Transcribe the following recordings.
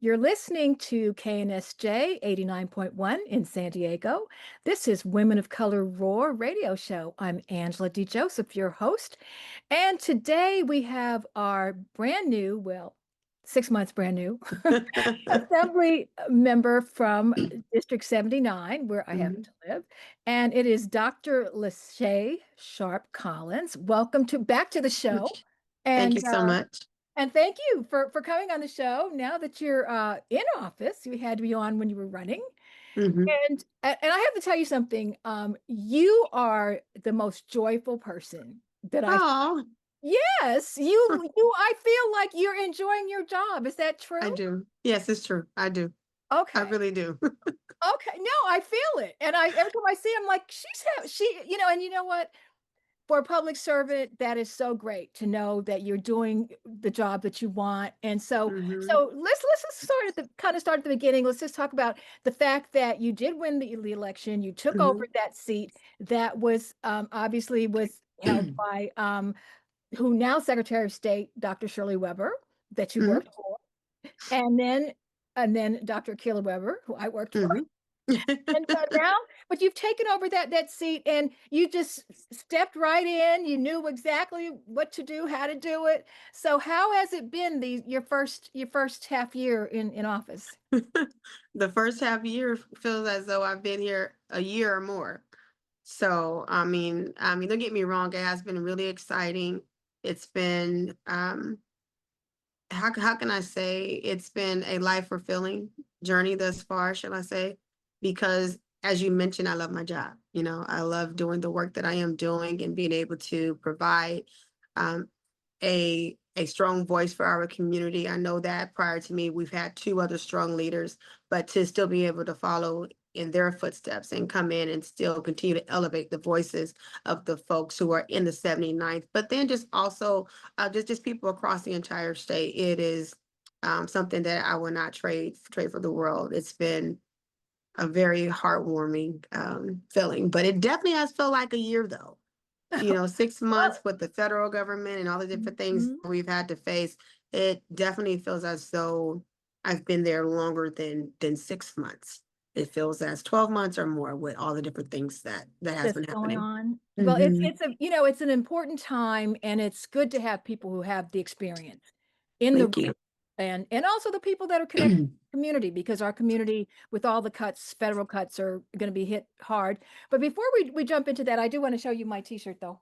You're listening to KNSJ 89.1 in San Diego. This is Women of Color Roar radio show. I'm Angela D. Joseph, your host. And today we have our brand new, well, 6 months brand new assembly member from District 79, where I happen Mhm. to live. And it is Dr. Shae Sharp Collins. Welcome to back to the show. Thank And you so much. and thank you for coming on the show. Now that you're in office, you had to be on when you were running. Mhm. And I have to tell you something. You are the most joyful person that I. Oh, Yes, you. I feel like you're enjoying your job. Is that I true? do. Yes, it's true. I do. I Okay. really do. Okay. No, I feel it. And I every time I see, I'm like, and you know what? For a public servant, that is so great to know that you're doing the job that you want. And Mhm. so let's just start at the beginning. Let's just talk about the fact that you did win the election. You took over Mhm. that seat that was obviously was held by who now Secretary of State, Dr. Shirley Weber, that you Mhm. worked for, and then Dr. Keela Weber, who I worked for. Mhm. And so now, but you've taken over that seat and you just stepped right in. You knew exactly what to do, how to do it. So how has it been your first half year in office? The first half year feels as though I've been here a year or more. So, I mean, don't get me wrong, it has been really exciting. It's been how can I say it's been a life fulfilling journey thus far, shall I say? Because as you mentioned, I love my job. I love doing the work that I am doing and being able to provide um, a strong voice for our community. I know that prior to me, we've had two other strong leaders, but to still be able to follow in their footsteps and come in and still continue to elevate the voices of the folks who are in the 79th, but then just also just people across the entire state. It is something that I will not trade for the world. It's been a very heartwarming feeling, but it definitely has felt like a year though. 6 months Well, with the federal government and all the different things mhm. we've had to face. It definitely feels as though I've been there longer than 6 months. It feels as 12 months or more with all the different things that has That's been going happening. on. Well, Hmm. it's an important time, and it's good to have people who have the experience in the Thank you. and also the people that are connected to the community, because our community with all the cuts, federal cuts, are going to be hit hard. But before we jump into that, I do want to show you my t-shirt though.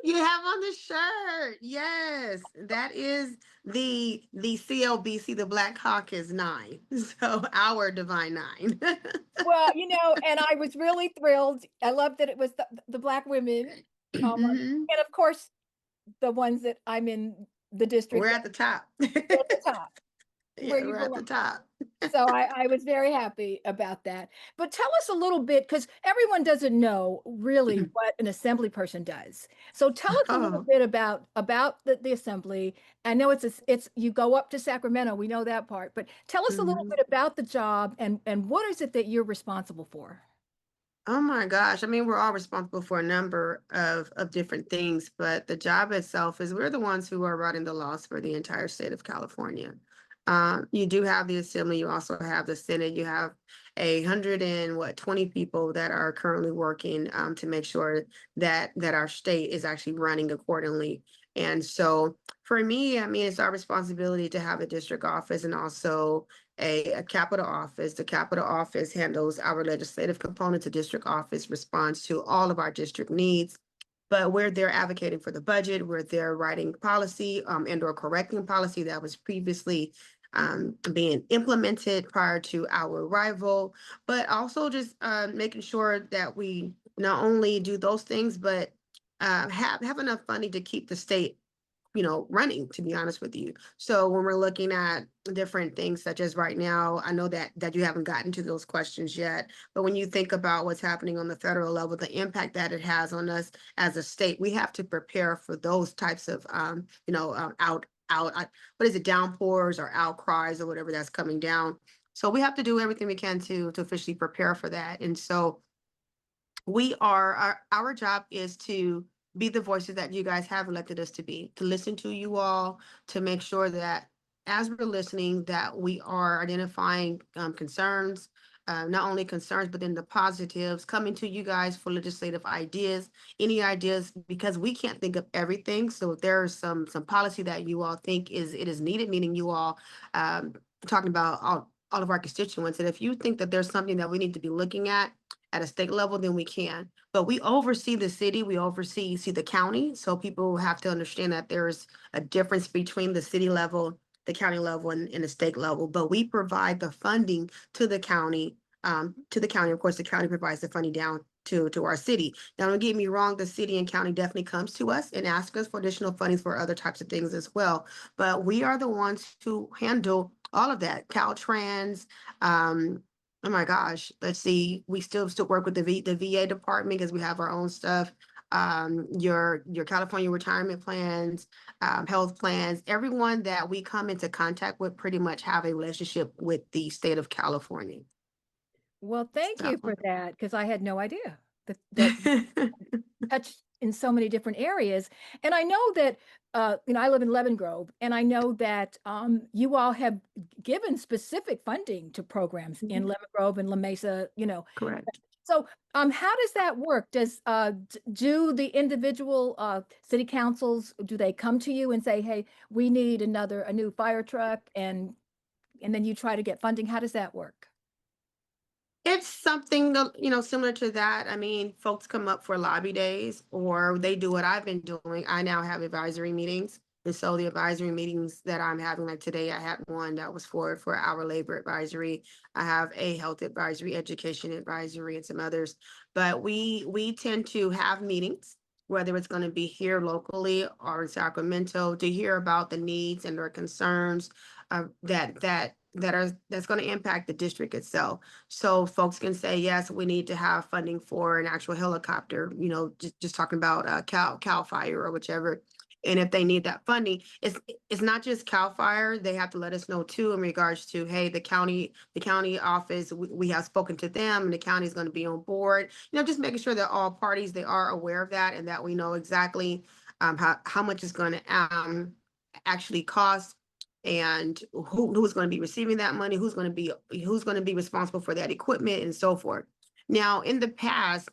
You have on the shirt. Yes, that is the CLBC, the Black Hawk is 9. So our divine 9. Well, and I was really thrilled. I love that it was the black women, Mhm. and of course the ones that I'm in the We're district at the top. at the top where Yeah, you we're at belong. the top. So I was very happy about that. But tell us a little bit, because everyone doesn't know really what an assembly person does. So tell us a little Oh, bit about the assembly. I know it's you go up to Sacramento, we know that part, but tell us a little mhm. bit about the job and what is it that you're responsible for? Oh my gosh. I mean, we're all responsible for a number of different things, but the job itself is we're the ones who are writing the laws for the entire state of California. You do have the assembly, you also have the Senate, you have 20 people that are currently working to make sure that our state is actually running accordingly. And so for me, I mean, it's our responsibility to have a district office and also a capital office. The capital office handles our legislative component. The district office responds to all of our district needs. But we're there advocating for the budget. We're there writing policy and or correcting policy that was previously being implemented prior to our arrival, but also just making sure that we not only do those things, but have enough funding to keep the state running, to be honest with you. So when we're looking at different things, such as right now, I know that you haven't gotten to those questions yet, but when you think about what's happening on the federal level, the impact that it has on us as a state, we have to prepare for those types of, what is it, downpours or outcries or whatever that's coming down. So we have to do everything we can to officially prepare for that. And so our job is to be the voices that you guys have elected us to be, to listen to you all, to make sure that as we're listening, that we are identifying concerns, not only concerns, but then the positives, coming to you guys for legislative ideas, any ideas, because we can't think of everything. So if there's some policy that you all think is needed, meaning you all talking about all of our constituents, and if you think that there's something that we need to be looking at a state level, then we can. But we oversee the city, we oversee the county. So people have to understand that there's a difference between the city level, the county level, and the state level. But we provide the funding to the county. Of course, the county provides the funding down to our city. Now, don't get me wrong, the city and county definitely comes to us and asks us for additional funding for other types of things as well. But we are the ones who handle all of that. Caltrans, oh my gosh, let's see, we still work with the VA department because we have our own stuff. Your California retirement plans, health plans, everyone that we come into contact with pretty much have a relationship with the state of California. Well, thank So you for that because I had no idea that touch in so many different areas. And I know that, I live in Lemon Grove, and I know that you all have given specific funding to programs in Lemon Grove and La Mesa, correct. So, how does that work? Do the individual city councils, do they come to you and say, "Hey, we need a new fire truck," and then you try to get funding? How does that work? It's something similar to that. I mean, folks come up for lobby days, or they do what I've been doing. I now have advisory meetings. And so the advisory meetings that I'm having, like today, I had one that was for our labor advisory. I have a health advisory, education advisory, and some others. But we tend to have meetings, whether it's going to be here locally or in Sacramento, to hear about the needs and their concerns that's going to impact the district itself. So folks can say, yes, we need to have funding for an actual helicopter, just talking about Cal Fire or whichever. And if they need that funding, it's not just Cal Fire. They have to let us know too in regards to, hey, the county office, we have spoken to them and the county is going to be on board. Just making sure that all parties, they are aware of that, and that we know exactly how much it's going to actually cost, and who's going to be receiving that money, who's going to be responsible for that equipment, and so forth. Now, in the past,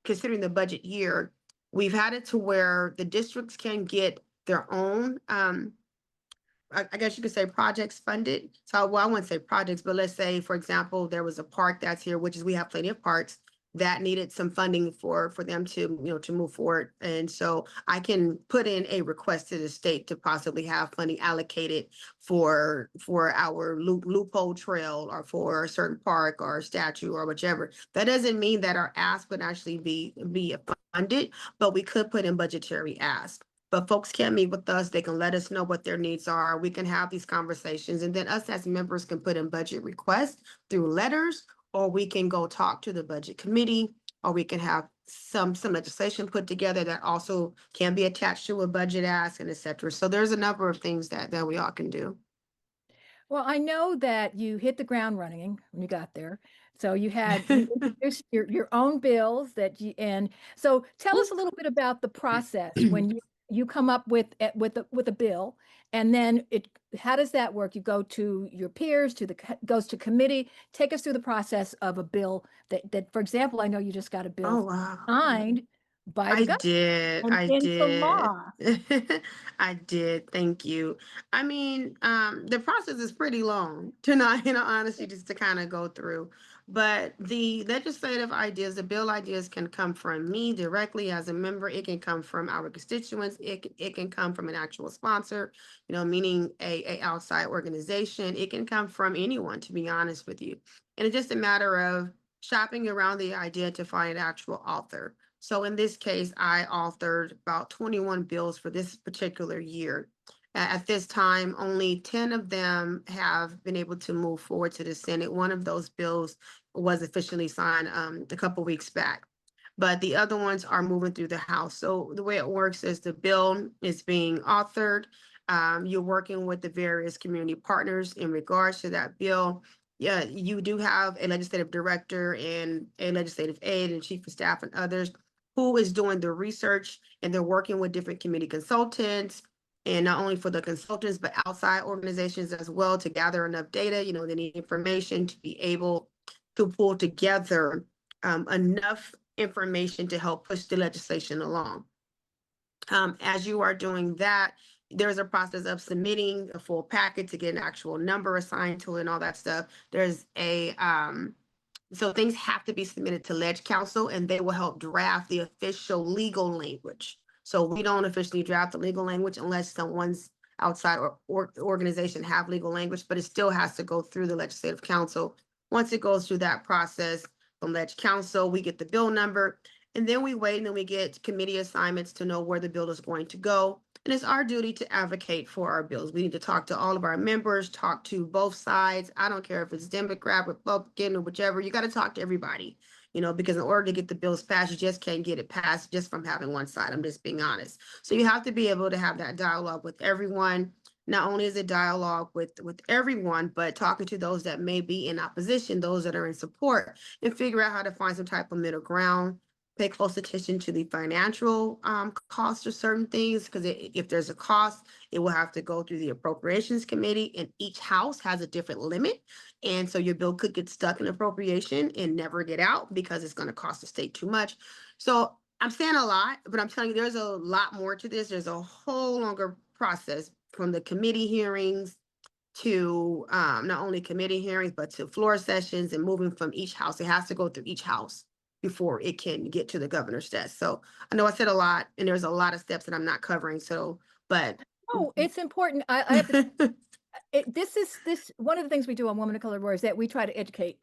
considering the budget year, we've had it to where the districts can get their own I guess you could say projects funded. So, well, I wouldn't say projects, but let's say, for example, there was a park that's here, which is we have plenty of parks that needed some funding for them to to move forward. And so I can put in a request to the state to possibly have funding allocated for our loophole trail, or for a certain park or statue or whichever. That doesn't mean that our ask would actually be funded, but we could put in budgetary ask. But folks can meet with us. They can let us know what their needs are. We can have these conversations. And then us as members can put in budget requests through letters, or we can go talk to the budget committee, or we can have some legislation put together that also can be attached to a budget ask, and et cetera. So there's a number of things that we all can do. Well, I know that you hit the ground running when you got there. So you introduced your own bills and so tell us a little bit about the process when you come up with a bill, and then how does that work? You go to your peers, goes to committee. Take us through the process of a bill that, for example, I know you just got a bill Oh, wow. signed by the I governor did. and I into did. law. I did. Thank you. I mean, the process is pretty long to not, honestly, just to kind of go through. But the legislative ideas, the bill ideas can come from me directly as a member. It can come from our constituents. It can come from an actual sponsor, meaning a outside organization. It can come from anyone, to be honest with you. And it's just a matter of shopping around the idea to find an actual author. So in this case, I authored about 21 bills for this particular year. At this time, only 10 of them have been able to move forward to the Senate. One of those bills was officially signed a couple weeks back, but the other ones are moving through the House. So the way it works is the bill is being authored. You're working with the various community partners in regards to that bill. Yeah, you do have a legislative director and a legislative aide and chief of staff and others who is doing the research, and they're working with different committee consultants, and not only for the consultants, but outside organizations as well to gather enough data, they need information to be able to pull together enough information to help push the legislation along. As you are doing that, there's a process of submitting a full packet to get an actual number assigned to it and all that stuff. There's so things have to be submitted to Ledge Council, and they will help draft the official legal language. So we don't officially draft the legal language unless someone's outside or organization have legal language, but it still has to go through the Legislative Council. Once it goes through that process from Ledge Council, we get the bill number, and then we wait, and then we get committee assignments to know where the bill is going to go. And it's our duty to advocate for our bills. We need to talk to all of our members, talk to both sides. I don't care if it's Democrat, Republican, or whichever. You got to talk to everybody, because in order to get the bills passed, you just can't get it passed just from having one side. I'm just being honest. So you have to be able to have that dialogue with everyone. Not only is it dialogue with everyone, but talking to those that may be in opposition, those that are in support, and figure out how to find some type of middle ground. Pay close attention to the financial costs of certain things, because if there's a cost, it will have to go through the appropriations committee, and each house has a different limit. And so your bill could get stuck in appropriation and never get out because it's going to cost the state too much. So I'm saying a lot, but I'm telling you, there's a lot more to this. There's a whole longer process from the committee hearings to not only committee hearings, but to floor sessions and moving from each house. It has to go through each house before it can get to the governor's desk. So I know I said a lot, and there's a lot of steps that I'm not covering. So, but Oh, it's important. I have to. This one of the things we do on Women of Color War is that we try to educate.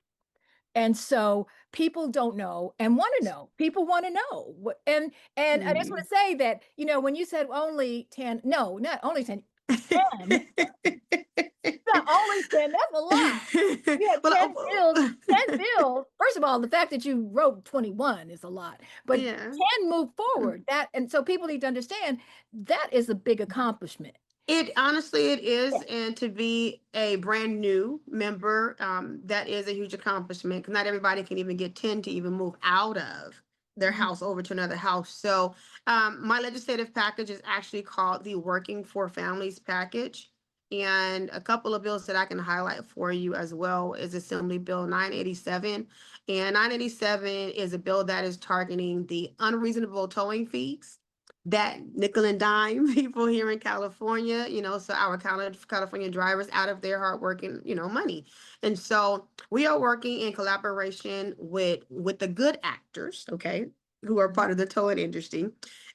And so people don't know and want to know. People want to know. And I just want to say that, when you said only 10, no, not only 10, 10, not only 10, that's a lot. You had well, 10 bills, 10 bills. First of all, the fact that you wrote 21 is a lot, but yeah. 10 move forward. And so people need to understand that is a big accomplishment. It honestly, it is. Yeah. And to be a brand new member, that is a huge accomplishment, because not everybody can even get 10 to even move out of their Mhm. house over to another house. So my legislative package is actually called the Working for Families package. And a couple of bills that I can highlight for you as well is Assembly Bill 987. And 987 is a bill that is targeting the unreasonable towing fees that nickel and dime people here in California, so our California drivers out of their hardworking, money. And so we are working in collaboration with the good actors, okay, who are part of the towing industry,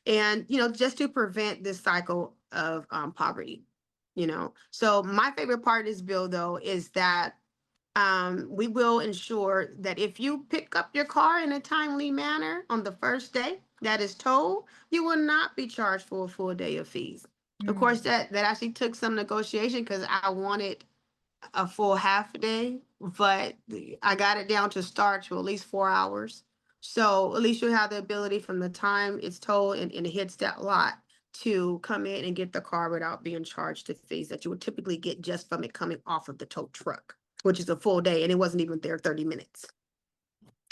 and just to prevent this cycle of poverty. So my favorite part of this bill, though, is that we will ensure that if you pick up your car in a timely manner on the first day that is towed, you will not be charged for a full day of fees. Of course, that actually took some negotiation, because I wanted a full half day, but I got it down to start to at least 4 hours. So at least you have the ability from the time it's towed and it hits that lot to come in and get the car without being charged the fees that you would typically get just from it coming off of the tow truck, which is a full day, and it wasn't even there 30 minutes.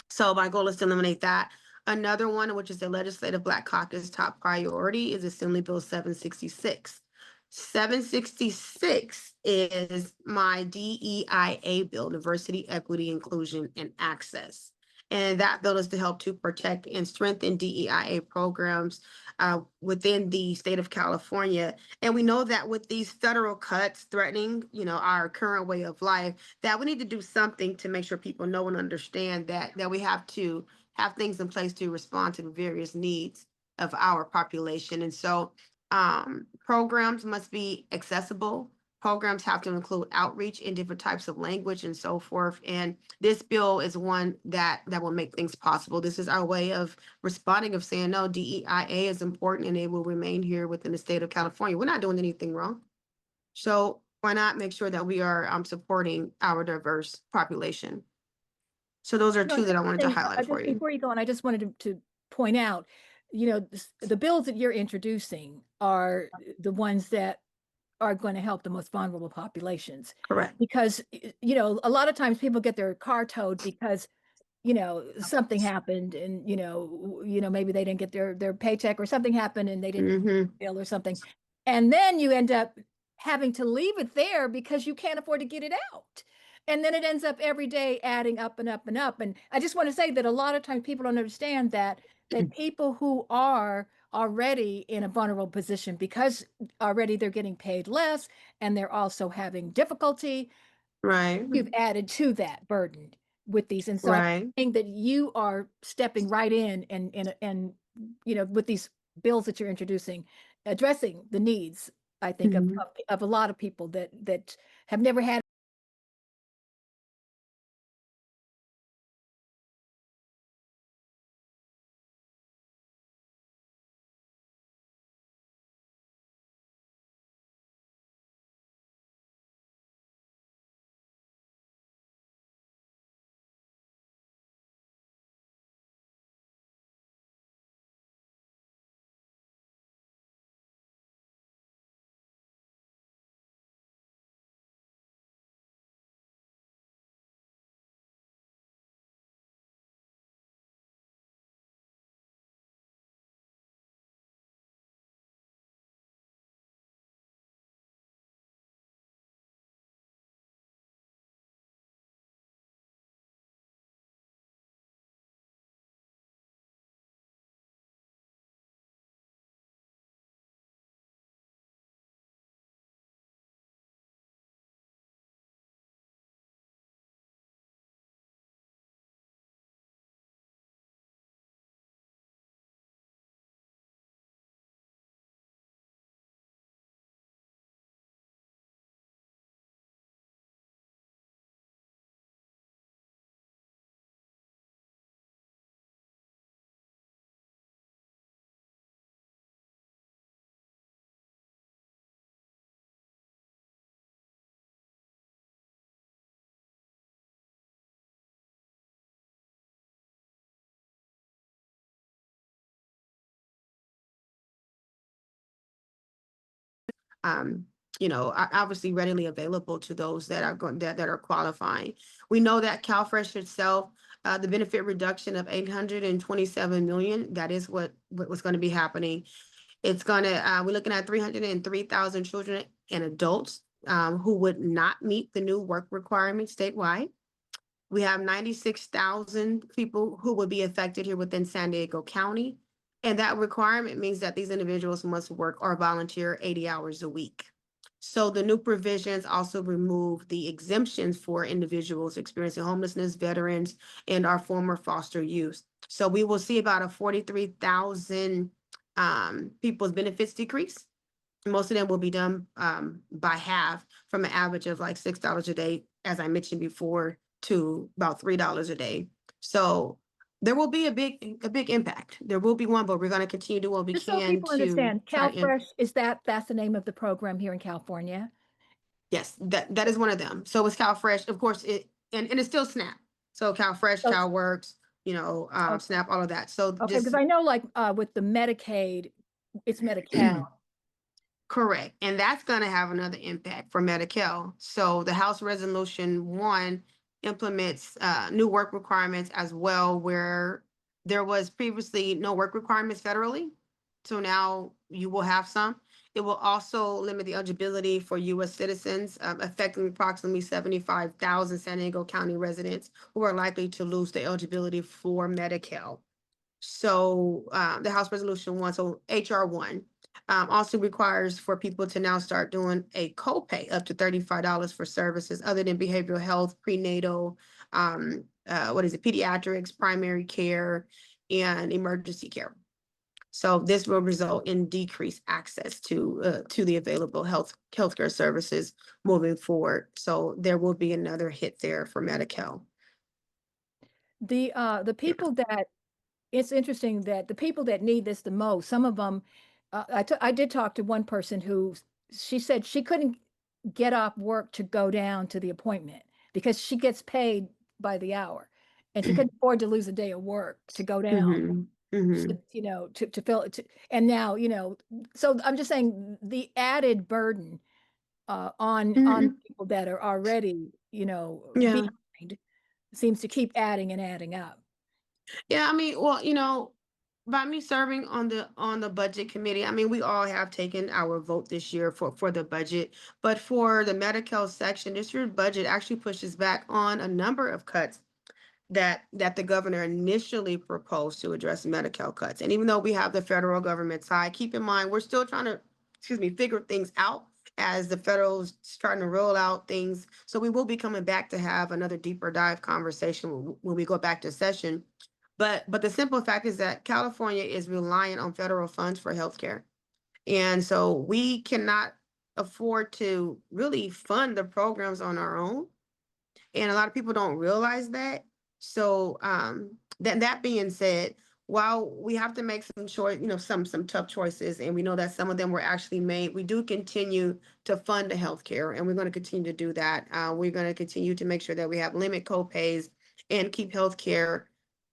So my goal is to eliminate that. Another one, which is the Legislative Black Caucus top priority, is Assembly Bill 766. 766 is my DEIA bill, Diversity, Equity, Inclusion, and Access. And that bill is to help to protect and strengthen DEIA programs within the state of California. And we know that with these federal cuts threatening, our current way of life, that we need to do something to make sure people know and understand that we have to have things in place to respond to the various needs of our population. And so programs must be accessible. Programs have to include outreach in different types of language and so forth. And this bill is one that will make things possible. This is our way of responding, of saying, no, DEIA is important and it will remain here within the state of California. We're not doing anything wrong. So why not make sure that we are supporting our diverse population? So those are two It's that I wanted to interesting. highlight for Just you. before you go on, I just wanted to point out, the bills that you're introducing are the ones that are going to help the most vulnerable populations. Correct. Because, a lot of times people get their car towed because, something happened and, maybe they didn't get their paycheck, or something happened and they didn't Mm-hmm. bill or something. And then you end up having to leave it there because you can't afford to get it out. And then it ends up every day adding up and up and up. And I just want to say that a lot of times people don't understand that people who are already in a vulnerable position because already they're getting paid less and they're also having difficulty, Right. you've added to that burden with these. And so I'm Right. saying that you are stepping right in and with these bills that you're introducing, addressing the needs, I think, Mhm. of a lot of people that have never had. um, obviously readily available to those that are going that are qualifying. We know that CalFresh itself, the benefit reduction of 827 million, that is what was going to be happening. It's gonna, we're looking at 303,000 children and adults who would not meet the new work requirements statewide. We have 96,000 people who would be affected here within San Diego County. And that requirement means that these individuals must work or volunteer 80 hours a week. So the new provisions also remove the exemptions for individuals experiencing homelessness, veterans, and our former foster youth. So we will see about a 43,000 people's benefits decrease. Most of them will be done by half, from an average of like $6 a day, as I mentioned before, to about $3 a day. So there will be a big impact. There will be one, but we're going to continue to do what we Just so can people to understand, try and, CalFresh, that's the name of the program here in California? yes, that is one of them. So it's CalFresh, of course, and it's still SNAP. So CalFresh, So, CalWorks, oh, SNAP, all of that. So okay, because just I know like with the Medicaid, it's Medi-Cal. correct. And that's going to have another impact for Medi-Cal. So the House Resolution 1 implements new work requirements as well, where there was previously no work requirements federally. So now you will have some. It will also limit the eligibility for U.S. citizens, affecting approximately 75,000 San Diego County residents who are likely to lose the eligibility for Medi-Cal. So the House Resolution 1, so HR 1, also requires for people to now start doing a copay up to $35 for services other than behavioral health, prenatal, pediatrics, primary care, and emergency care. So this will result in decreased access to the available healthcare services moving forward. So there will be another hit there for Medi-Cal. The people that it's interesting that the people that need this the most, some of them, I did talk to one person who she said she couldn't get off work to go down to the appointment because she gets paid by the hour, and she couldn't afford to lose a day of work to go down, Hmm. Hmm. to fill it. And now, so I'm just saying the added burden on Hmm. people that are already, Yeah. behind seems to keep adding and adding up. Yeah, I mean, well, by me serving on the budget committee, I mean, we all have taken our vote this year for the budget, but for the Medi-Cal section, this year's budget actually pushes back on a number of cuts that the governor initially proposed to address Medi-Cal cuts. And even though we have the federal government side, keep in mind we're still trying to, excuse me, figure things out as the federal's starting to roll out things. So we will be coming back to have another deeper dive conversation when we go back to session. But the simple fact is that California is reliant on federal funds for healthcare. And so we cannot afford to really fund the programs on our own, and a lot of people don't realize that. So that being said, while we have to make some choice, some tough choices, and we know that some of them were actually made, we do continue to fund the healthcare, and we're going to continue to do that. We're going to continue to make sure that we have limit co-pays and keep healthcare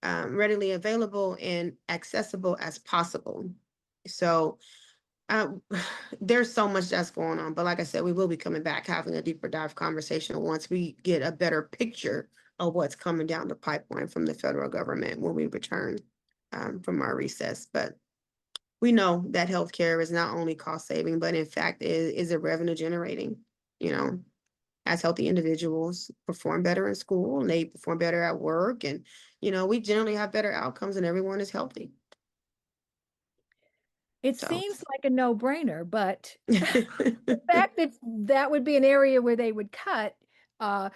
readily available and accessible as possible. So um, there's so much that's going on, but like I said, we will be coming back having a deeper dive conversation once we get a better picture of what's coming down the pipeline from the federal government when we return from our recess. But we know that healthcare is not only cost saving, but in fact is a revenue generating. You know, as healthy individuals perform better in school, and they perform better at work, and we generally have better outcomes, and everyone is healthy. It So. seems like a no-brainer, but the fact that that would be an area where they would cut. Uh,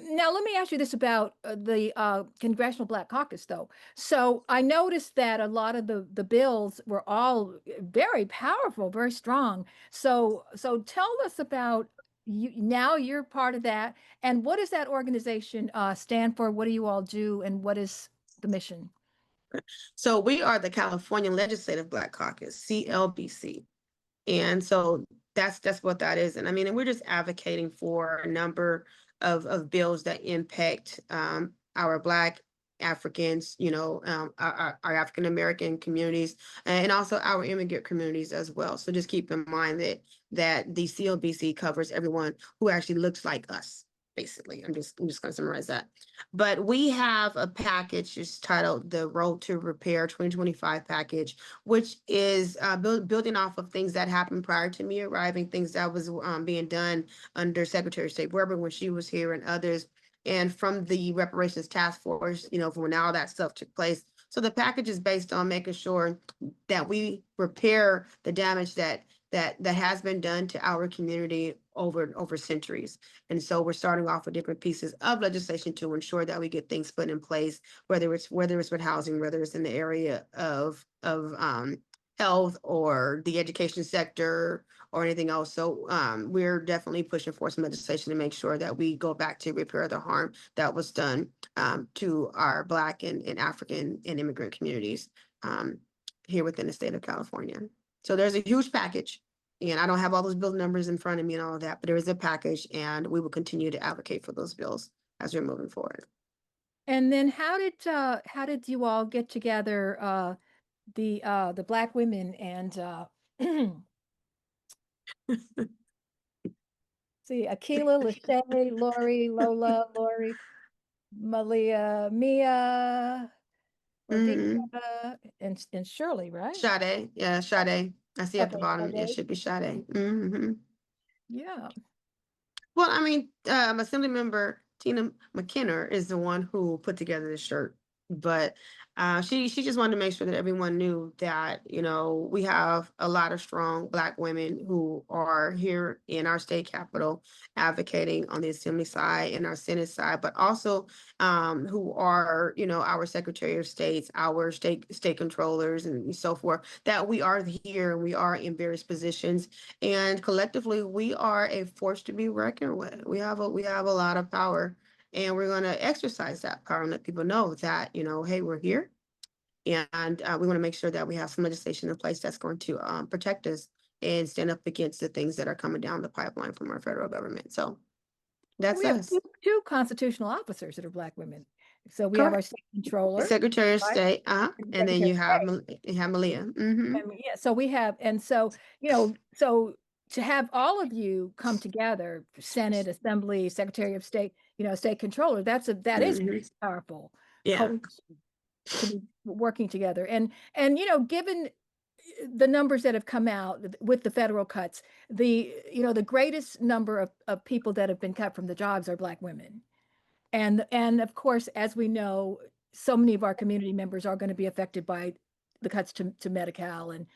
Now, let me ask you this about the Congressional Black Caucus, though. So I noticed that a lot of the bills were all very powerful, very strong. So tell us about you. Now you're part of that, and what does that organization stand for? What do you all do, and what is the mission? So we are the California Legislative Black Caucus, CLBC. And so that's what that is. And I mean, and we're just advocating for a number of bills that impact our Black Africans, our African American communities, and also our immigrant communities as well. So just keep in mind that the CLBC covers everyone who actually looks like us. Basically, I'm just going to summarize that. But we have a package just titled the Road to Repair 2025 package, which is building off of things that happened prior to me arriving, things that was being done under Secretary of State Weber when she was here and others, and from the reparations task force, from when all that stuff took place. So the package is based on making sure that we repair the damage that has been done to our community over centuries. And so we're starting off with different pieces of legislation to ensure that we get things put in place, whether it's with housing, whether it's in the area of health or the education sector or anything else. So we're definitely pushing for some legislation to make sure that we go back to repair the harm that was done to our Black and African and immigrant communities here within the state of California. So there's a huge package, and I don't have all those bill numbers in front of me and all of that, but there is a package, and we will continue to advocate for those bills as we're moving forward. And then how did you all get together the Black women and see Akila, Lachey, Lori, Lola, Lori, Malia, Mia, Mm-hmm. Ladika, and Shirley, right? Sade, yeah, Sade. I see at the Okay, bottom, it Sade. should be Sade. Mm-hmm. Yeah. Well, I mean, Assemblymember Tina McKinner is the one who put together the shirt, but she just wanted to make sure that everyone knew that we have a lot of strong Black women who are here in our state capitol advocating on the Assembly side and our Senate side, but also who are our Secretary of States, our state controllers, and so forth. That we are here and we are in various positions, and collectively we are a force to be reckoned with. We have a lot of power, and we're going to exercise that power and let people know that hey, we're here, and we want to make sure that we have some legislation in place that's going to protect us and stand up against the things that are coming down the pipeline from our federal government. So that's We have us. two constitutional officers that are Black women. So we have our Correct. state controller, Secretary of right? State, And and then Secretary you of have State. Malia. Mm-hmm. And yeah, so we have, and so, so to have all of you come together, Senate, Assembly, Secretary of State, State Controller, that is Mm-hmm. powerful Yeah. coalition. to be working together. And given the numbers that have come out with the federal cuts, the greatest number of people that have been cut from the jobs are Black women. And of course, as we know, so many of our community members are going to be affected by the cuts to Medi-Cal and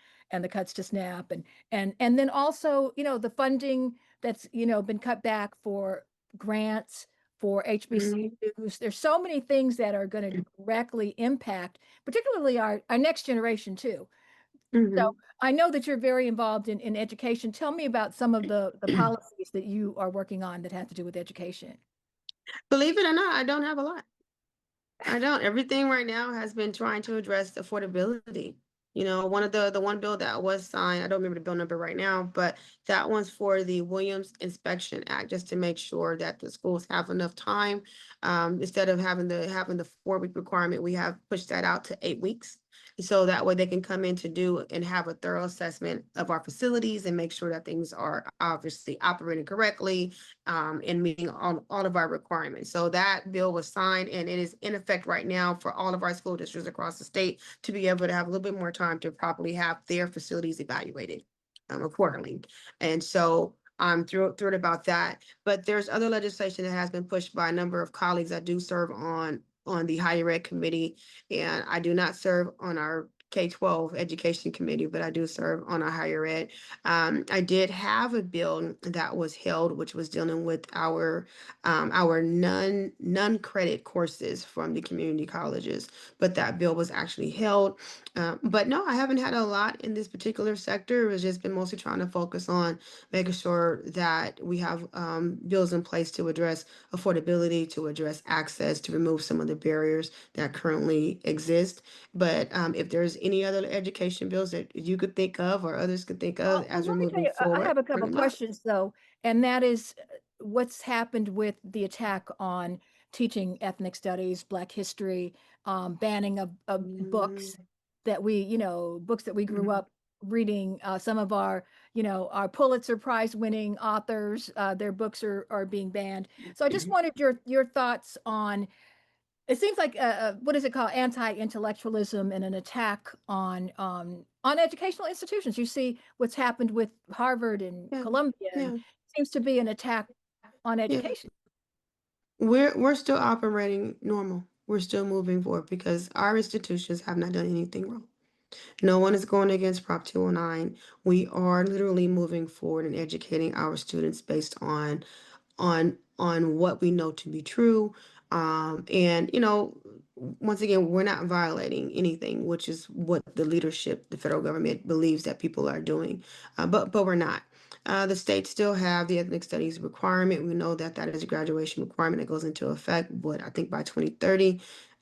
the cuts to SNAP and then also, the funding that's, been cut back for grants, for Mhm, HBCUs. There's so many things that are going to directly impact, particularly our next generation too. So mhm. I know that you're very involved in education. Tell me about some of the policies that you are working on that have to do with education. Believe it or not, I don't have a lot. I don't. Everything right now has been trying to address affordability. One of the one bill that was signed, I don't remember the bill number right now, but that one's for the Williams Inspection Act, just to make sure that the schools have enough time. Instead of having the 4-week requirement, we have pushed that out to 8 weeks. So that way they can come in to do and have a thorough assessment of our facilities and make sure that things are obviously operating correctly, and meeting all of our requirements. So that bill was signed and it is in effect right now for all of our school districts across the state to be able to have a little bit more time to properly have their facilities evaluated, accordingly. And so I'm thrilled about that. But there's other legislation that has been pushed by a number of colleagues that do serve on the higher ed committee, and I do not serve on our K-12 education committee, but I do serve on a higher ed. I did have a bill that was held, which was dealing with our non credit courses from the community colleges, but that bill was actually held. But no, I haven't had a lot in this particular sector. It's just been mostly trying to focus on making sure that we have bills in place to address affordability, to address access, to remove some of the barriers that currently exist. But if there's any other education bills that you could think of or others could think of Well, as we're let me tell moving you, I forward, have a bring couple them up. questions though, and that is what's happened with the attack on teaching ethnic studies, Black history, banning of books Mm, books that we grew mhm. up reading. Some of our Pulitzer Prize winning authors, their books are being banned. So I just wanted your thoughts on. It seems like what is it called? Anti-intellectualism and an attack on educational institutions. You see what's happened with Harvard and Yeah, Columbia, and yeah, seems to be an attack on yeah. education. We're still operating normal. We're still moving forward because our institutions have not done anything wrong. No one is going against Prop 209. We are literally moving forward and educating our students based on what we know to be true. And once again, we're not violating anything, which is what the leadership, the federal government believes that people are doing. But we're not. The states still have the ethnic studies requirement. We know that that is a graduation requirement that goes into effect, what I think by 2030.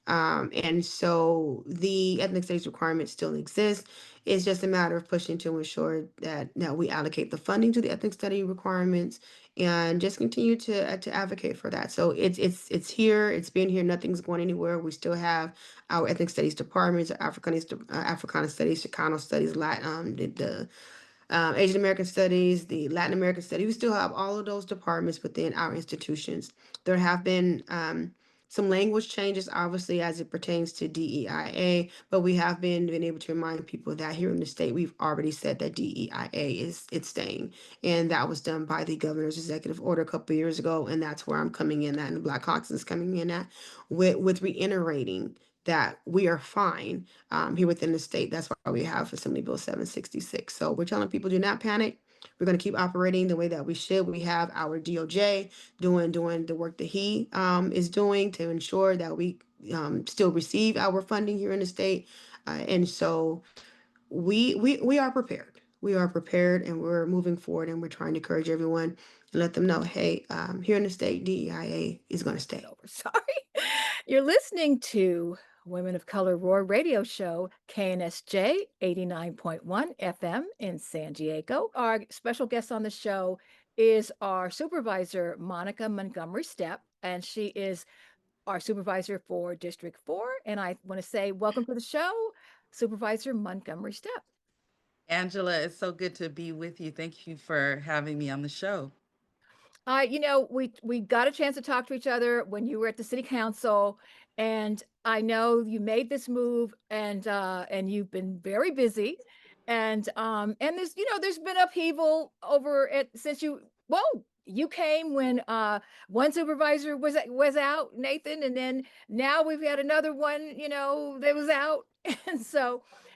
And so the ethnic studies requirement still exists. It's just a matter of pushing to ensure that we allocate the funding to the ethnic study requirements and just continue to advocate for that. So it's here. It's been here. Nothing's going anywhere. We still have our ethnic studies departments, Africana studies, Chicano studies, Latin, the Asian American Studies, the Latin American Studies. We still have all of those departments within our institutions. There have been some language changes, obviously, as it pertains to DEIA, but we have been able to remind people that here in the state, we've already said that DEIA is it's staying, and that was done by the governor's executive order a couple of years ago, and that's where I'm coming in at, and the Black Hawks is coming in at, with reiterating that we are fine here within the state. That's why we have Assembly Bill 766. So we're telling people do not panic. We're going to keep operating the way that we should. We have our DOJ doing the work that he is doing to ensure that we still receive our funding here in the state. And so we are prepared. We are prepared and we're moving forward and we're trying to encourage everyone and let them know, hey, here in the state, DEIA is going to Get stay. over. Sorry. You're listening to Women of Color Roar radio show, KNSJ 89.1 FM in San Diego. Our special guest on the show is our supervisor, Monica Montgomery Steppe, and she is our supervisor for District 4. And I want to say, welcome to the show, Supervisor Montgomery Steppe. Angela, it's so good to be with you. Thank you for having me on the show. We got a chance to talk to each other when you were at the city council, And I know you made this move, and you've been very busy. And there's, there's been upheaval over it since you came when one supervisor was out, Nathan, and then now we've had another one, that was out.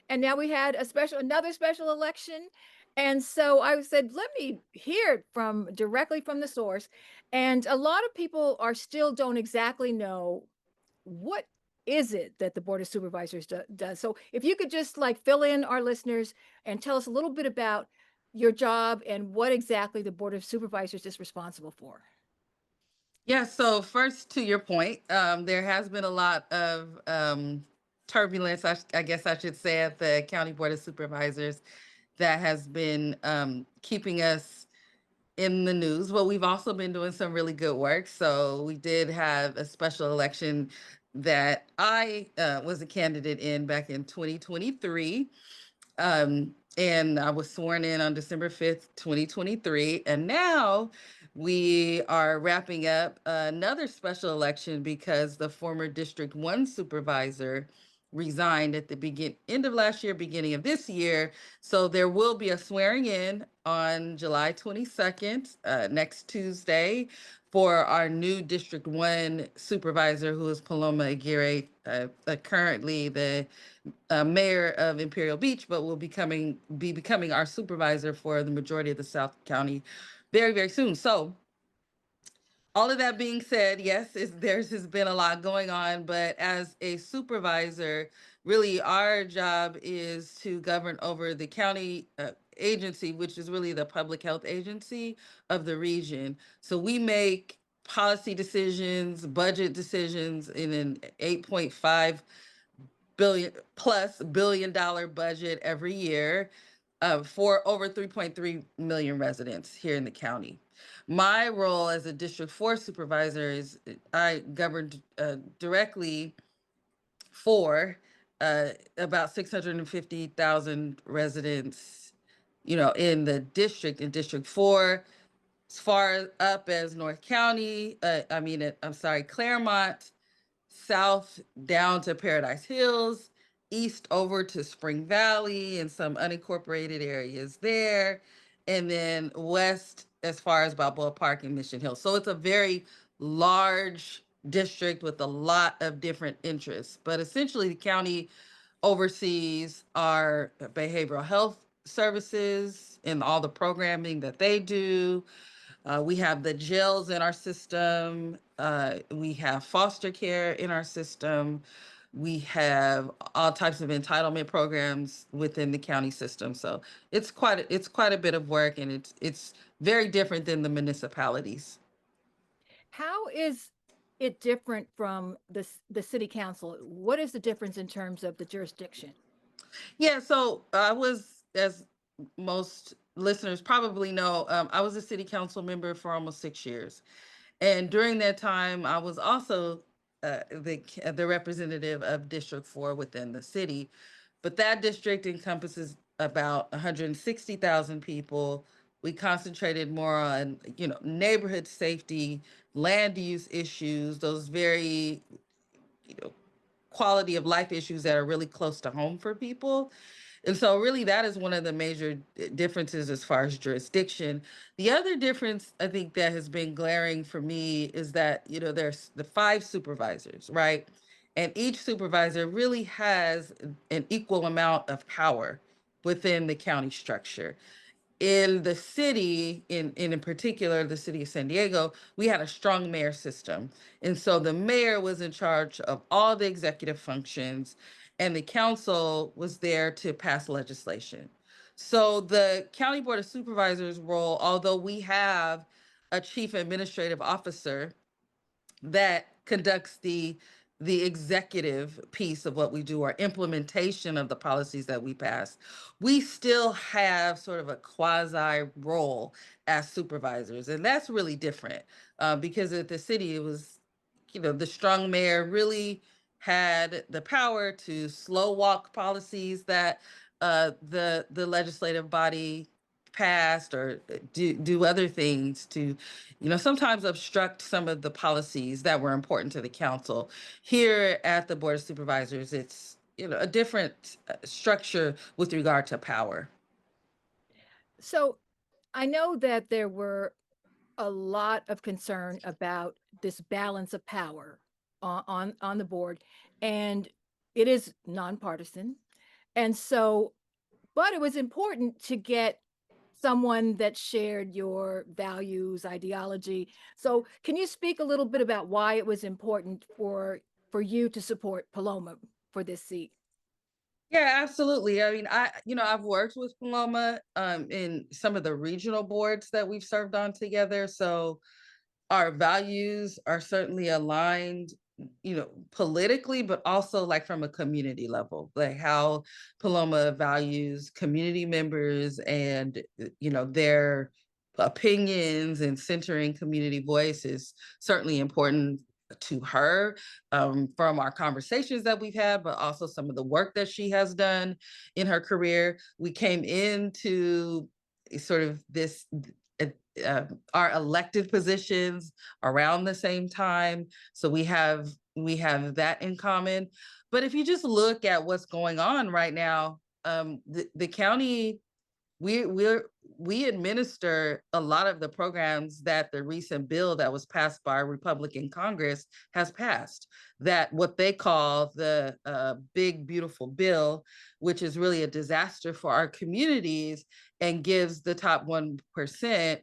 And now we had another special election. And so I said, let me hear it from directly from the source. And a lot of people are still don't exactly know what is it that the Board of Supervisors does. So if you could just like fill in our listeners and tell us a little bit about your job and what exactly the Board of Supervisors is responsible for. Yeah, so first to your point, there has been a lot of turbulence, I guess I should say, at the County Board of Supervisors that has been keeping us in the news. But we've also been doing some really good work. So we did have a special election that I was a candidate in back in 2023. And I was sworn in on December 5th, 2023. And now we are wrapping up another special election because the former District 1 supervisor resigned at the end of last year, beginning of this year. So there will be a swearing in on July 22nd, next Tuesday, for our new District 1 supervisor, who is Paloma Aguirre, currently the mayor of Imperial Beach, but will be becoming our supervisor for the majority of the South County very, very soon. So all of that being said, yes, there's has been a lot going on, but as a supervisor, really our job is to govern over the county agency, which is really the public health agency of the region. So we make policy decisions, budget decisions in an 8.5 billion-dollar budget every year for over 3.3 million residents here in the county. My role as a District 4 supervisor is I govern directly for about 650,000 residents, in the district, in District 4, as far up as North County, I'm sorry, Claremont, south down to Paradise Hills, east over to Spring Valley and some unincorporated areas there, and then west as far as Balboa Park and Mission Hill. So it's a very large district with a lot of different interests. But essentially, the county oversees our behavioral health services and all the programming that they do. We have the jails in our system. We have foster care in our system. We have all types of entitlement programs within the county system. So it's quite a bit of work, and it's very different than the municipalities. How is it different from the city council? What is the difference in terms of the jurisdiction? Yeah, so I was, as most listeners probably know, I was a city council member for almost 6 years. And during that time, I was also the representative of District 4 within the city. But that district encompasses about 160,000 people. We concentrated more on, neighborhood safety, land use issues, those very, you know, quality of life issues that are really close to home for people. And so really that is one of the major differences as far as jurisdiction. The other difference I think that has been glaring for me is that, there's the 5 supervisors, right? And each supervisor really has an equal amount of power within the county structure. In the city, in particular, the city of San Diego, we had a strong mayor system. And so the mayor was in charge of all the executive functions, and the council was there to pass legislation. So the County Board of Supervisors role, although we have a chief administrative officer that conducts the executive piece of what we do, or implementation of the policies that we pass, we still have sort of a quasi role as supervisors. And that's really different because at the city, it was, the strong mayor really had the power to slow walk policies that the legislative body passed or do other things to, sometimes obstruct some of the policies that were important to the council. Here at the Board of Supervisors, it's, a different structure with regard to power. So I know that there were a lot of concern about this balance of power on the board, and it is nonpartisan. And so, but it was important to get someone that shared your values, ideology. So can you speak a little bit about why it was important for you to support Paloma for this seat? Yeah, absolutely. I mean, I've worked with Paloma in some of the regional boards that we've served on together. So our values are certainly aligned, politically, but also like from a community level, like how Paloma values community members and, their opinions and centering community voice is certainly important to her, from our conversations that we've had, but also some of the work that she has done in her career. We came into sort of this uh, our elected positions around the same time, so we have that in common. But if you just look at what's going on right now, the county, we administer a lot of the programs that the recent bill that was passed by a Republican Congress has passed, that what they call the big beautiful bill, which is really a disaster for our communities and gives the top 1%,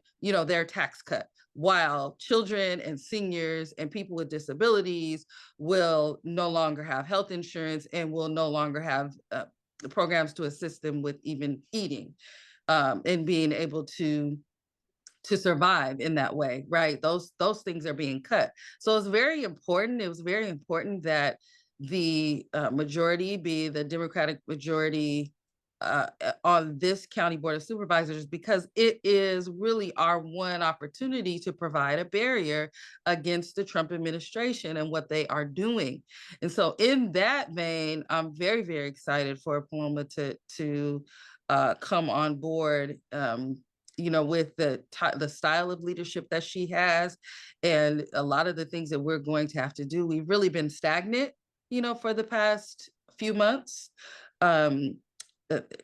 their tax cut, while children and seniors and people with disabilities will no longer have health insurance and will no longer have the programs to assist them with even eating, and being able to survive in that way, right? Those things are being cut. So it's very important. It was very important that the majority be the Democratic majority on this county board of supervisors, because it is really our one opportunity to provide a barrier against the Trump administration and what they are doing. And so in that vein, I'm very, very excited for Paloma to come on board, with the style of leadership that she has and a lot of the things that we're going to have to do. We've really been stagnant, for the past few months.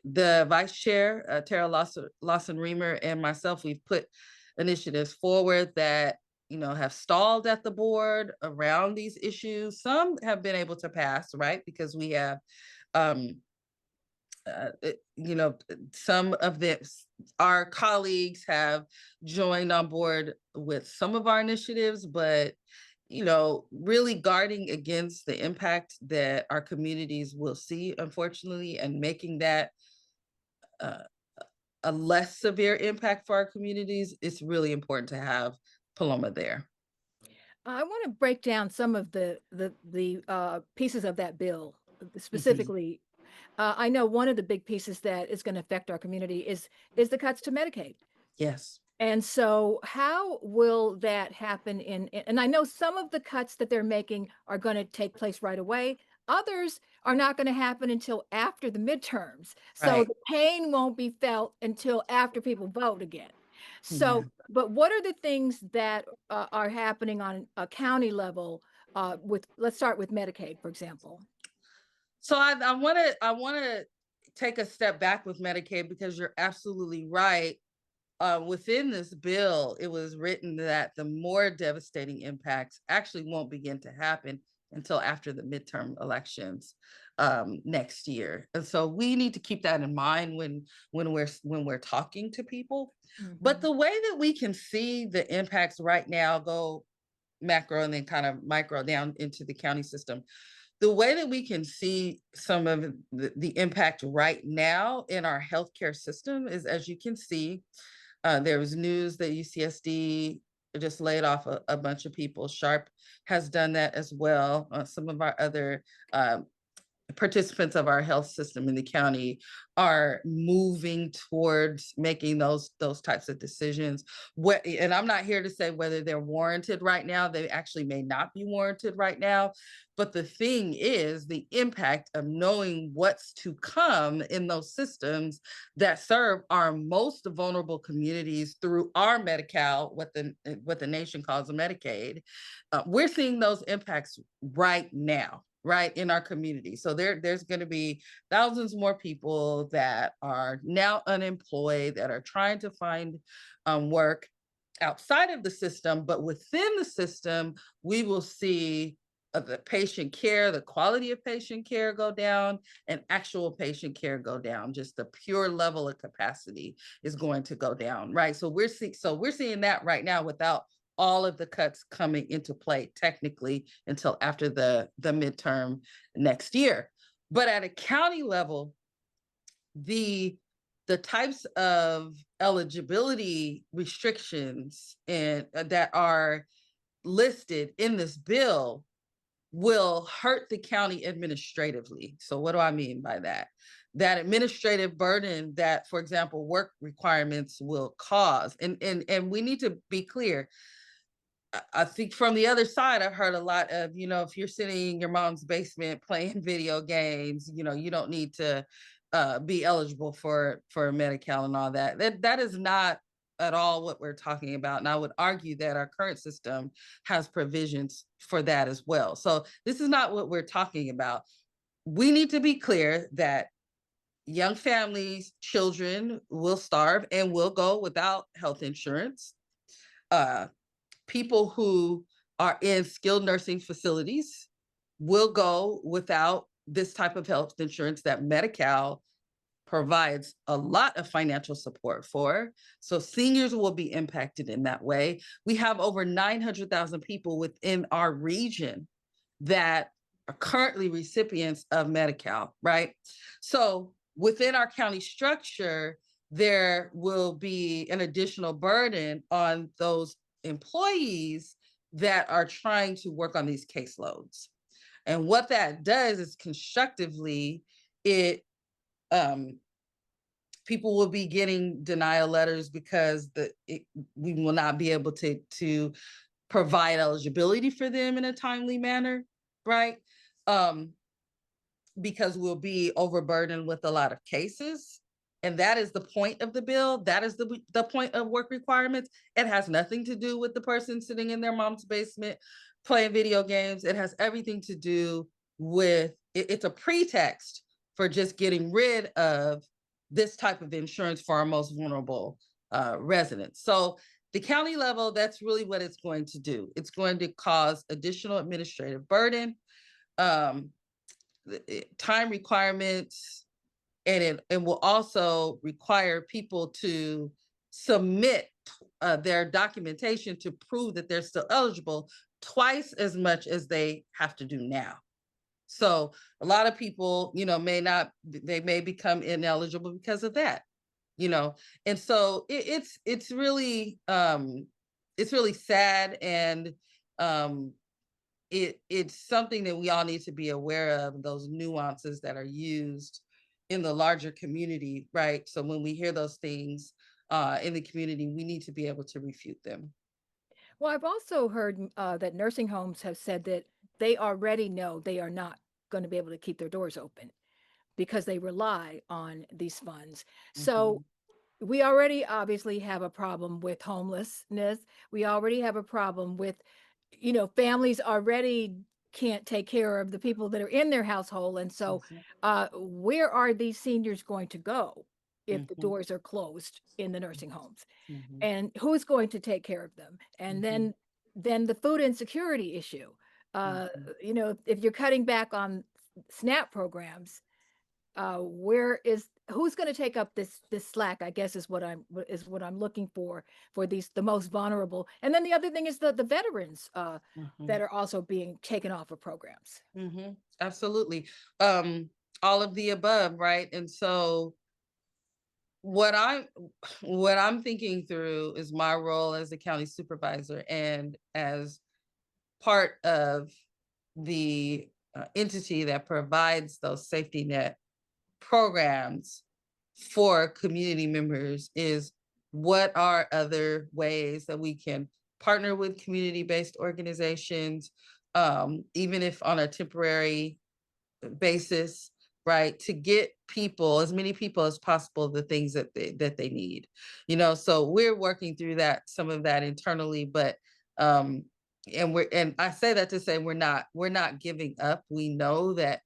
The vice chair, Tara Lawson Reamer, and myself, we've put initiatives forward that, have stalled at the board around these issues. Some have been able to pass, right? Because we have, some of our colleagues have joined on board with some of our initiatives, but really guarding against the impact that our communities will see, unfortunately, and making that a less severe impact for our communities, it's really important to have Paloma there. I want to break down some of the pieces of that bill specifically. I know one of the big pieces that is going to affect our community is the cuts to Medicaid. Yes. And so how will that happen and I know some of the cuts that they're making are going to take place right away. Others are not going to happen until after the midterms. So Right. the pain won't be felt until after people vote again. Yeah. So, but what are the things that are happening on a county level let's start with Medicaid, for example. So I want to take a step back with Medicaid, because you're absolutely right. Within this bill, it was written that the more devastating impacts actually won't begin to happen until after the midterm elections next year. And so we need to keep that in mind when we're talking to people. But the way that we can see the impacts right now, go macro and then kind of micro down into the county system, the way that we can see some of the impact right now in our healthcare system is, as you can see, there was news that UCSD just laid off a bunch of people. Sharp has done that as well. Some of our other participants of our health system in the county are moving towards making those types of decisions. And I'm not here to say whether they're warranted right now. They actually may not be warranted right now. But the thing is the impact of knowing what's to come in those systems that serve our most vulnerable communities through our Medi-Cal, what the nation calls a Medicaid. We're seeing those impacts right now, right, in our community. So there's going to be thousands more people that are now unemployed, that are trying to find work outside of the system. But within the system, we will see the patient care, the quality of patient care go down, and actual patient care go down. Just the pure level of capacity is going to go down, right? So we're seeing that right now without all of the cuts coming into play technically until after the midterm next year. But at a county level, the types of eligibility restrictions and that are listed in this bill will hurt the county administratively. So what do I mean by that? That administrative burden that, for example, work requirements will cause. And we need to be clear. I think from the other side, I've heard a lot of, if you're sitting in your mom's basement playing video games, you don't need to be eligible for Medi-Cal and all that. That is not at all what we're talking about. And I would argue that our current system has provisions for that as well. So this is not what we're talking about. We need to be clear that young families, children will starve and will go without health insurance. People who are in skilled nursing facilities will go without this type of health insurance that Medi-Cal provides a lot of financial support for. So seniors will be impacted in that way. We have over 900,000 people within our region that are currently recipients of Medi-Cal, right? So within our county structure, there will be an additional burden on those employees that are trying to work on these caseloads. And what that does is constructively, people will be getting denial letters because we will not be able to provide eligibility for them in a timely manner, right? Because we'll be overburdened with a lot of cases. And that is the point of the bill. That is the point of work requirements. It has nothing to do with the person sitting in their mom's basement playing video games. It has everything to do with, it's a pretext for just getting rid of this type of insurance for our most vulnerable residents. So the county level, that's really what it's going to do. It's going to cause additional administrative burden, time requirements, and it will also require people to submit their documentation to prove that they're still eligible twice as much as they have to do now. So a lot of people, they may become ineligible because of that, and so it's really sad, and it's something that we all need to be aware of, those nuances that are used in the larger community, right? So when we hear those things in the community, we need to be able to refute them. Well, I've also heard that nursing homes have said that they already know they are not going to be able to keep their doors open because they rely on these funds. So we already obviously have a problem with homelessness. We already have a problem with, families already can't take care of the people that are in their household. And so where are these seniors going to go if the doors are closed in the nursing homes? And who's going to take care of them? And then the food insecurity issue. If you're cutting back on SNAP programs, who's going to take up this slack, I guess is what I'm looking for the most vulnerable. And then the other thing is the veterans that are also being taken off of programs. Absolutely. All of the above, right? And so what I'm thinking through is my role as a county supervisor and as part of the entity that provides those safety net programs for community members is what are other ways that we can partner with community-based organizations, even if on a temporary basis, right, to get people, as many people as possible, the things that they need, so we're working through that, some of that internally, but and I say that to say we're not giving up. We know that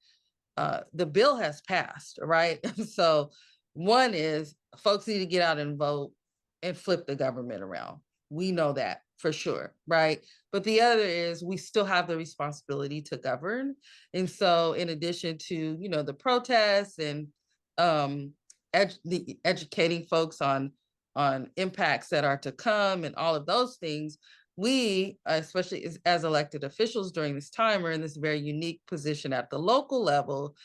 the bill has passed, right? So one is folks need to get out and vote and flip the government around. We know that for sure, right? But the other is we still have the responsibility to govern. And so in addition to, the protests and educating folks on impacts that are to come and all of those things, we, especially as elected officials during this time, are in this very unique position at the local level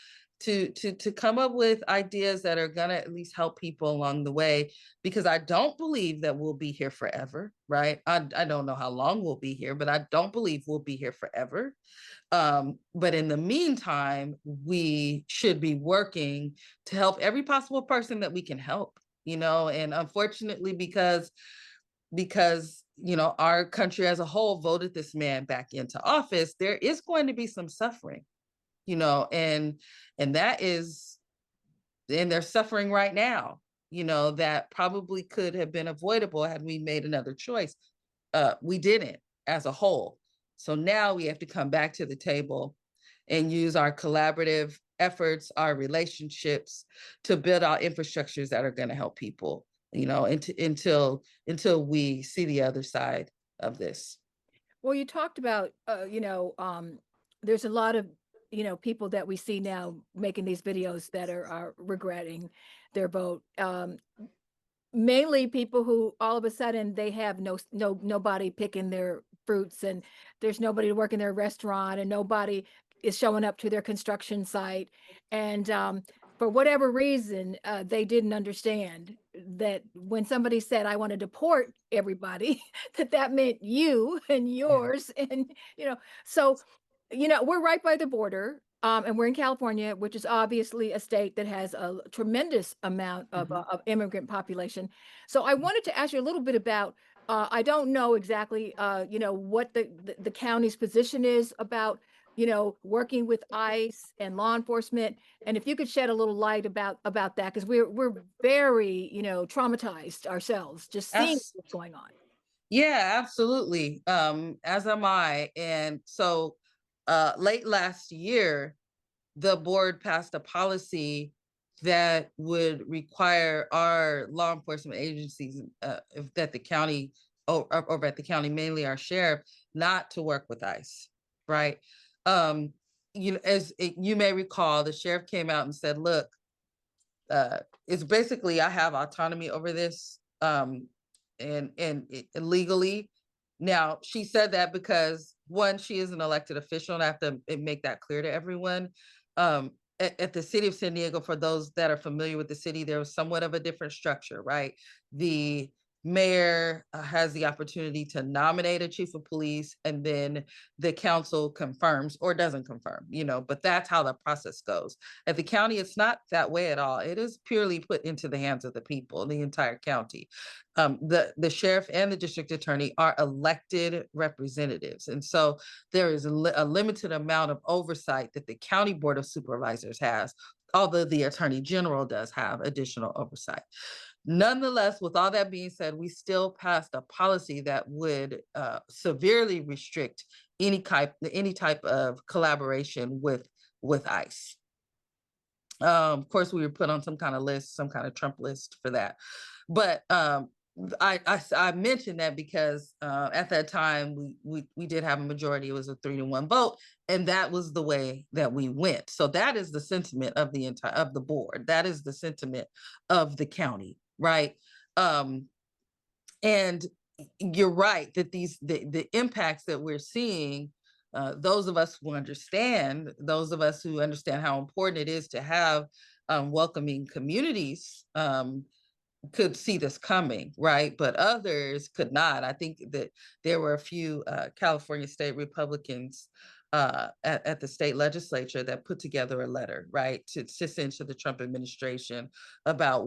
to come up with ideas that are going to at least help people along the way, because I don't believe that we'll be here forever, right? I don't know how long we'll be here, but I don't believe we'll be here forever. But in the meantime, we should be working to help every possible person that we can help, and unfortunately, because our country as a whole voted this man back into office, there is going to be some suffering, and that is, and they're suffering right now, that probably could have been avoidable had we made another choice. We didn't as a whole. So now we have to come back to the table and use our collaborative efforts, our relationships to build our infrastructures that are going to help people, until we see the other side of this. Well, you talked about, there's a lot of, people that we see now making these videos that are regretting their vote. Mainly people who all of a sudden they have nobody picking their fruits, and there's nobody to work in their restaurant, and nobody is showing up to their construction site. And for whatever reason, they didn't understand that when somebody said, I want to deport everybody, that meant you and yours. And, so, we're right by the border. And we're in California, which is obviously a state that has a tremendous amount of immigrant population. So I wanted to ask you a little bit about, I don't know exactly, what the county's position is about, working with ICE and law enforcement. And if you could shed a little light about that, because we're very, traumatized ourselves, just seeing what's going on. Yeah, absolutely. As am I. And so late last year, the board passed a policy that would require our law enforcement agencies, that the county, over at the county, mainly our sheriff, not to work with ICE, right? As you may recall, the sheriff came out and said, look, it's basically, I have autonomy over this, and legally. Now, she said that because, one, she is an elected official, and I have to make that clear to everyone. At the city of San Diego, for those that are familiar with the city, there was somewhat of a different structure, right? The mayor has the opportunity to nominate a chief of police, and then the council confirms or doesn't confirm, but that's how the process goes. At the county, it's not that way at all. It is purely put into the hands of the people, the entire county. The sheriff and the district attorney are elected representatives. And so there is a limited amount of oversight that the county board of supervisors has, although the attorney general does have additional oversight. Nonetheless, with all that being said, we still passed a policy that would severely restrict any type of collaboration with ICE. Of course, we were put on some kind of list, some kind of Trump list for that. But I mentioned that because at that time we did have a majority. It was a 3-1 vote, and that was the way that we went. So that is the sentiment of the board. That is the sentiment of the county, right? And you're right that the impacts that we're seeing, those of us who understand how important it is to have welcoming communities, could see this coming, right? But others could not. I think that there were a few California state Republicans at the state legislature that put together a letter, right, to send to the Trump administration about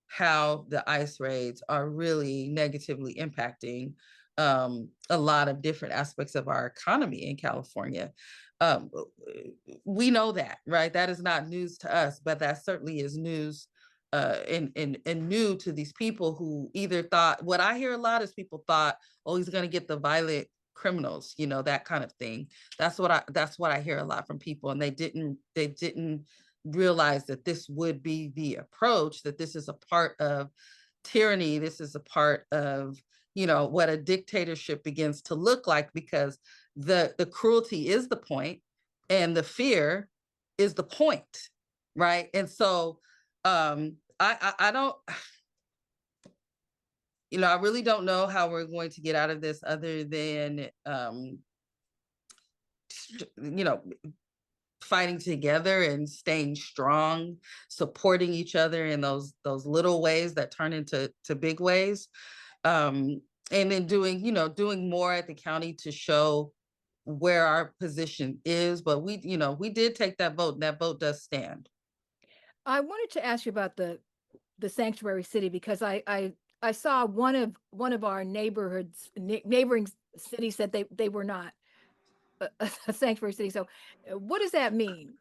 how the ICE raids are really negatively impacting a lot of different aspects of our economy in California. Um, we know that, right? That is not news to us, but that certainly is news and new to these people who either thought, what I hear a lot is people thought, oh, he's going to get the violent criminals, that kind of thing. That's what I hear a lot from people, and they didn't realize that this would be the approach, that this is a part of tyranny, this is a part of what a dictatorship begins to look like, because the cruelty is the point and the fear is the point, right? And so I don't, I really don't know how we're going to get out of this other than fighting together and staying strong, supporting each other in those little ways that turn into big ways, and then doing more at the county to show where our position is. But we did take that vote, and that vote does stand. I wanted to ask you about the sanctuary city, because I saw one of our neighboring cities said they were not a sanctuary city. So what does that mean?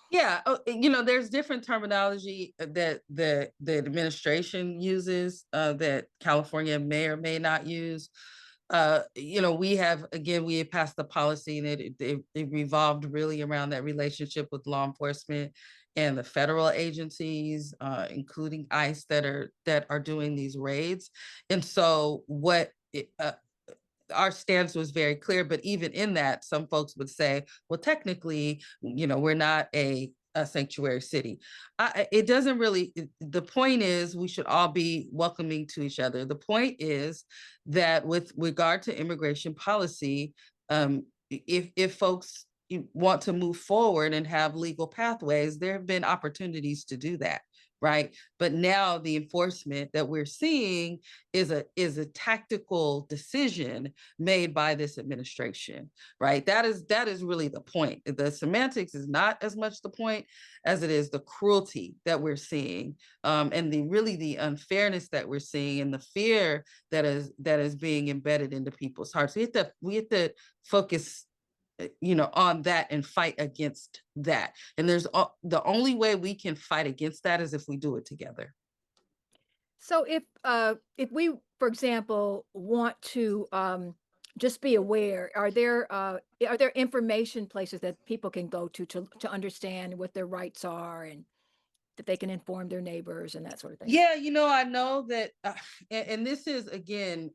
Yeah, there's different terminology that the administration uses that California may or may not use. We have passed the policy, and it revolved really around that relationship with law enforcement and the federal agencies, including ICE, that are doing these raids. And so our stance was very clear, but even in that, some folks would say, well, technically, we're not a sanctuary city. It doesn't really, the point is we should all be welcoming to each other. The point is that with regard to immigration policy, if folks want to move forward and have legal pathways, there have been opportunities to do that. Right. But now the enforcement that we're seeing is a tactical decision made by this administration. Right. That is really the point. The semantics is not as much the point as it is the cruelty that we're seeing, and the unfairness that we're seeing, and the fear that is being embedded into people's hearts. We have to focus on that and fight against that. And the only way we can fight against that is if we do it together. So if we, for example, want to just be aware, are there information places that people can go to understand what their rights are, and that they can inform their neighbors and that sort of thing? Yeah, I know that, and this is, again,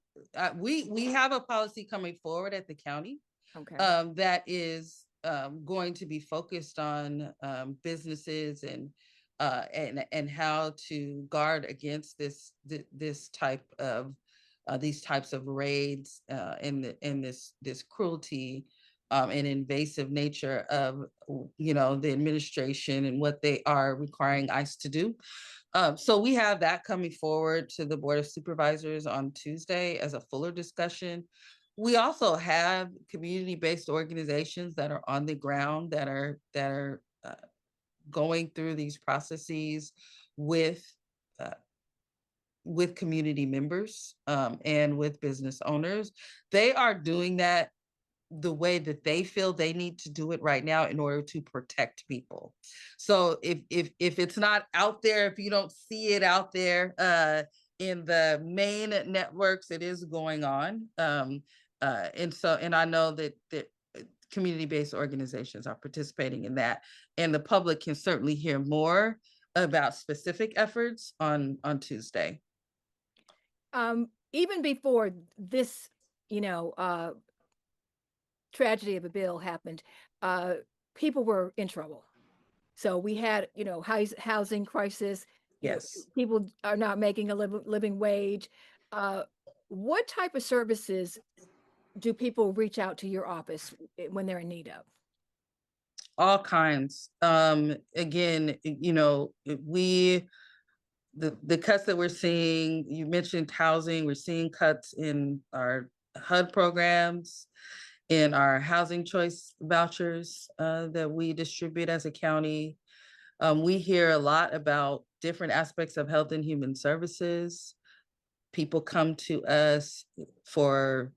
we have a policy coming forward at the county. Okay. That is going to be focused on businesses and how to guard against these types of raids, and this cruelty and invasive nature of the administration and what they are requiring ICE to do. So we have that coming forward to the Board of Supervisors on Tuesday as a fuller discussion. We also have community-based organizations that are on the ground that are going through these processes with community members and with business owners. They are doing that the way that they feel they need to do it right now in order to protect people. So if it's not out there, if you don't see it out there in the main networks, it is going on. And I know that community-based organizations are participating in that, and the public can certainly hear more about specific efforts on Tuesday. Even before this, tragedy of a bill happened, people were in trouble. So we had, housing crisis. Yes. People are not making a living wage. What type of services do people reach out to your office when they're in need of? All kinds. Again, the cuts that we're seeing, you mentioned housing, we're seeing cuts in our HUD programs, in our housing choice vouchers that we distribute as a county. We hear a lot about different aspects of health and human services. People come to us to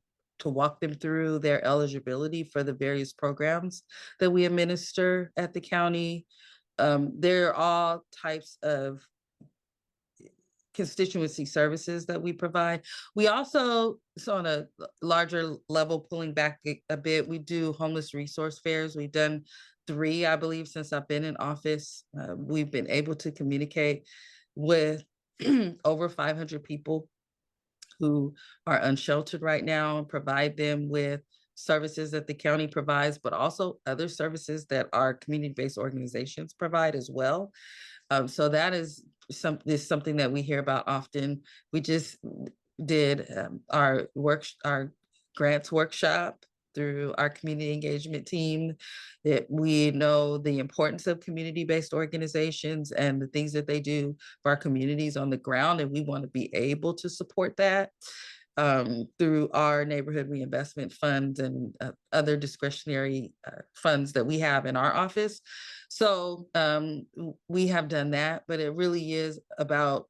walk them through their eligibility for the various programs that we administer at the county. There are all types of constituency services that we provide. We also, so on a larger level, pulling back a bit, we do homeless resource fairs. We've done 3, I believe, since I've been in office. We've been able to communicate with over 500 people who are unsheltered right now and provide them with services that the county provides, but also other services that our community-based organizations provide as well. So that is something that we hear about often. We just did our grants workshop through our community engagement team, that we know the importance of community-based organizations and the things that they do for our communities on the ground, and we want to be able to support that through our neighborhood reinvestment funds and other discretionary funds that we have in our office. So we have done that, but it really is about,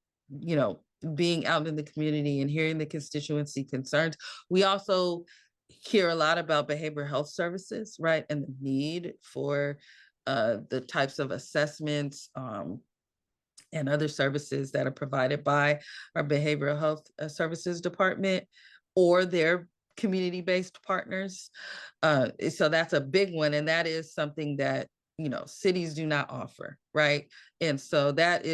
being out in the community and hearing the constituency concerns. We also hear a lot about behavioral health services, right? And the need for the types of assessments and other services that are provided by our behavioral health services department or their community-based partners. So that's a big one. And that is something that, cities do not offer, right? And so that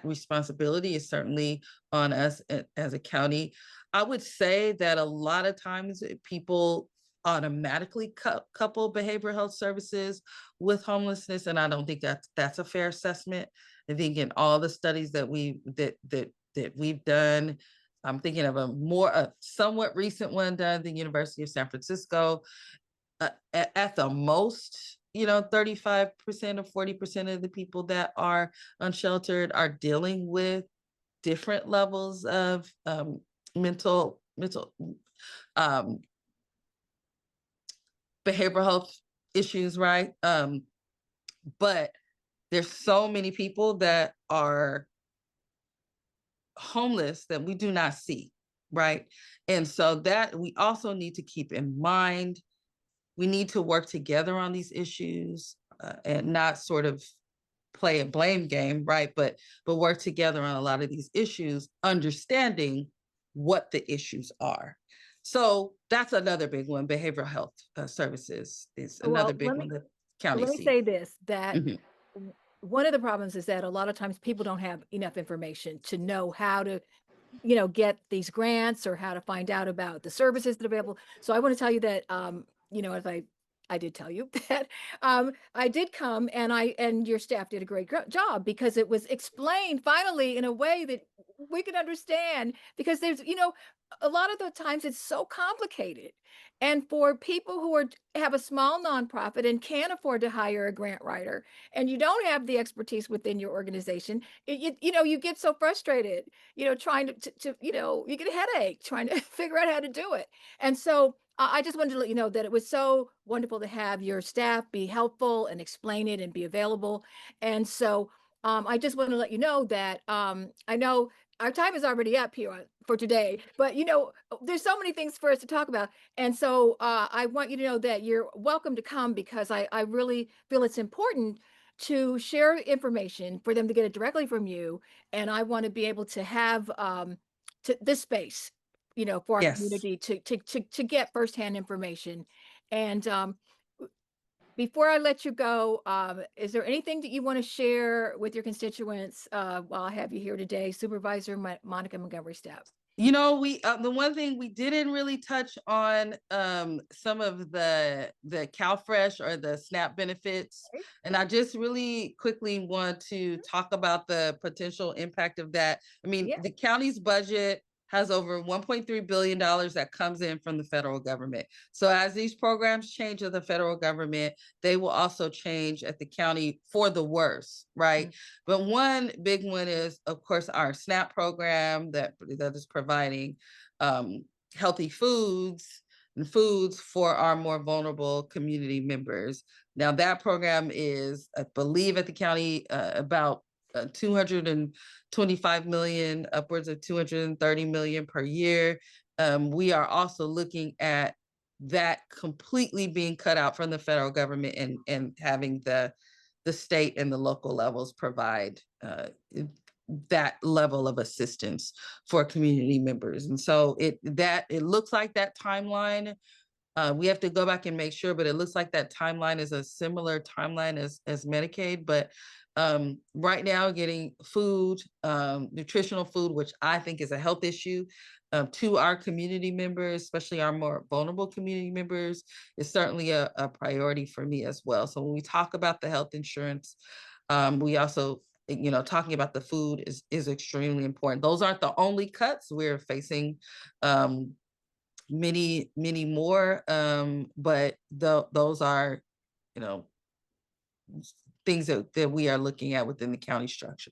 responsibility is certainly on us as a county. I would say that a lot of times people automatically couple behavioral health services with homelessness, and I don't think that's a fair assessment. I think in all the studies that we've done, I'm thinking of a somewhat recent one done at the University of San Francisco. At the most, 35% or 40% of the people that are unsheltered are dealing with different levels of mental behavioral health issues, right? But there's so many people that are homeless that we do not see, right? And so that we also need to keep in mind. We need to work together on these issues and not sort of play a blame game, right? But work together on a lot of these issues, understanding what the issues are. So that's another big one. Behavioral health services is another big one that county let me sees. say this, that Mhm. one of the problems is that a lot of times people don't have enough information to know how to get these grants or how to find out about the services that are available. So I want to tell you that, as I did tell you that I did come, and your staff did a great job, because it was explained finally in a way that we could understand, because there's, a lot of the times it's so complicated. And for people who have a small nonprofit and can't afford to hire a grant writer, and you don't have the expertise within your organization, you get so frustrated, trying to you get a headache trying to figure out how to do it. And so I just wanted to let you know that it was so wonderful to have your staff be helpful and explain it and be available. And so I just want to let you know that I know our time is already up here for today, but there's so many things for us to talk about. And so I want you to know that you're welcome to come, because I really feel it's important to share information for them to get it directly from you. And I want to be able to have this space, for our Yes. community to get firsthand information. And before I let you go, is there anything that you want to share with your constituents while I have you here today, Supervisor Monica Montgomery Steppe? We the one thing we didn't really touch on some of the CalFresh or the SNAP benefits, Okay. and I just really quickly want to talk about the potential impact of that. I mean, Yeah. the county's budget has over $1.3 billion that comes in from the federal government. So as these programs change with the federal government, they will also change at the county for the worse, right? But one big one is, of course, our SNAP program that is providing healthy foods and foods for our more vulnerable community members. Now that program is, I believe, at the county about 225 million, upwards of 230 million per year. We are also looking at that completely being cut out from the federal government and having the state and the local levels provide that level of assistance for community members. And so it looks like that timeline, we have to go back and make sure, but it looks like that timeline is a similar timeline as Medicaid. But right now, getting food, nutritional food, which I think is a health issue, to our community members, especially our more vulnerable community members, is certainly a priority for me as well. So when we talk about the health insurance, we also, talking about the food is extremely important. Those aren't the only cuts. We're facing many more, but those are, things that we are looking at within the county structure.